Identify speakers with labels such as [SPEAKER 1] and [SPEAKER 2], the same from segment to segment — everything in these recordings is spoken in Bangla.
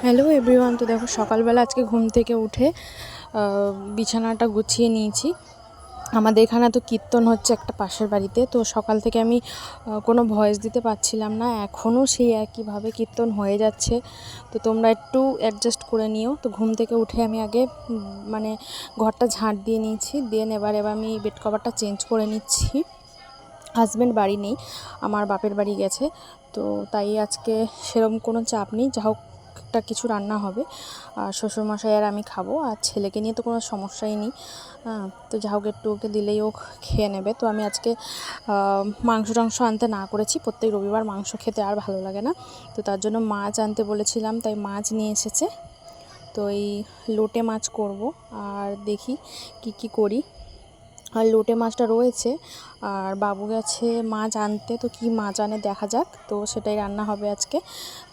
[SPEAKER 1] Hello everyone. তো দেখো সকালবেলা আজকে ঘুম থেকে উঠে বিছানাটা গুছিয়ে নিয়েছি। আমাদের এখানে তো কীর্তন হচ্ছে একটা পাশের বাড়িতে, তো সকাল থেকে আমি কোনো ভয়েস দিতে পারছিলাম না। এখনও সেই একইভাবে কীর্তন হয়ে যাচ্ছে, তো তোমরা একটু অ্যাডজাস্ট করে নিও। তো ঘুম থেকে উঠে আমি আগে মানে ঘরটা ঝাঁট দিয়ে নিয়েছি, এবার আমি বেড কভারটা চেঞ্জ করে নিচ্ছি। হাজব্যান্ড বাড়ি নেই, আমার বাপের বাড়ি গেছে, তো তাই আজকে সেরকম কোনো চাপ নেই। যা হোক একটা কিছু রান্না হবে, আর শ্বশুরমশাই আর আমি খাবো, আর ছেলেকে নিয়ে তো কোনো সমস্যাই নেই। তো যা হোক একটু ওকে দিলেই ও খেয়ে নেবে। তো আমি আজকে মাংস টাংস আনতে না করেছি, প্রত্যেক রবিবার মাংস খেতে আর ভালো লাগে না, তো তার জন্য মাছ আনতে বলেছিলাম, তাই মাছ নিয়ে এসেছে। তো এই লোটে মাছ করব, আর দেখি কি করি। আর লোটে মাছটা রয়েছে, আর বাবু গেছে মাছ আনতে, তো কি মাছ আনে দেখা যাক, তো সেটাই রান্না হবে আজকে।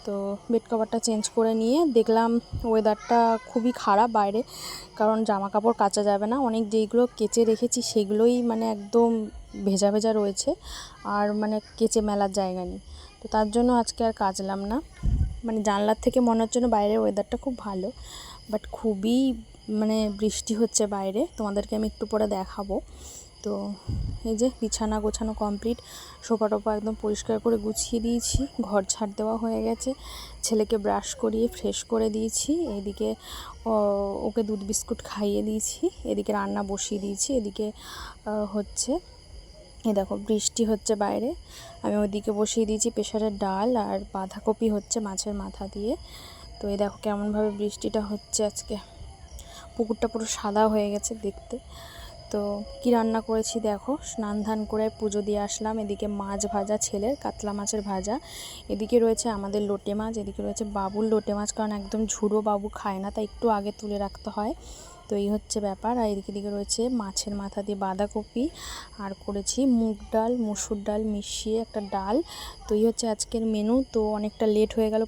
[SPEAKER 1] তো বেড কভারটা চেঞ্জ করে নিয়ে দেখলাম ওয়েদারটা খুবই খারাপ বাইরে, কারণ জামা কাপড় কাচা যাবে না। অনেক যেইগুলো কেচে রেখেছি সেগুলোই মানে একদম ভেজা ভেজা রয়েছে, আর মানে কেচে মেলার জায়গা নেই, তো তার জন্য আজকে আর কাচলাম না। মানে জানলার থেকে মনে হচ্ছে না বাইরের ওয়েদারটা খুব ভালো, বাট খুবই মানে বৃষ্টি হচ্ছে বাইরে, তোমাদেরকে আমি একটু পরে দেখাবো। তো এই যে বিছানা গোছানো কমপ্লিট, সোফা টোফা একদম পরিষ্কার করে গুছিয়ে দিয়েছি, ঘর ঝাড় দেওয়া হয়ে গেছে, ছেলেকে ব্রাশ করিয়ে ফ্রেশ করে দিয়েছি, এদিকে ওকে দুধ বিস্কুট খাইয়ে দিয়েছি, এদিকে রান্না বসিয়ে দিয়েছি। এদিকে হচ্ছে দেখো বৃষ্টি হচ্ছে বাইরে, আমি ওইদিকে বসিয়ে দিয়েছি প্রেসারের ডাল, আর বাঁধাকপি হচ্ছে মাছের মাথা দিয়ে। তো এই দেখো কেমনভাবে বৃষ্টিটা হচ্ছে আজকে, পুকুরটা পুরো সাদা হয়ে গেছে দেখতে। তো কি রান্না করেছি দেখো, স্নান ধান করে পুজো দিয়ে আসলাম, এদিকে মাছ ভাজা, ছেলের কাতলা মাছের ভাজা, এদিকে রয়েছে আমাদের লোটে মাছ, এদিকে রয়েছে বাবুর লোটে মাছ, কারণ একদম ঝুড়ো বাবু খায় না, তাই একটু আগে তুলে রাখতে হয়। তো এই হচ্ছে ব্যাপার। আর এদিকে রয়েছে মাছের মাথা দিয়ে বাঁধাকপি, আর করেছি মুগ ডাল মুসুর ডাল মিশিয়ে একটা ডাল। তো এই হচ্ছে আজকের মেনু। তো অনেকটা লেট হয়ে গেল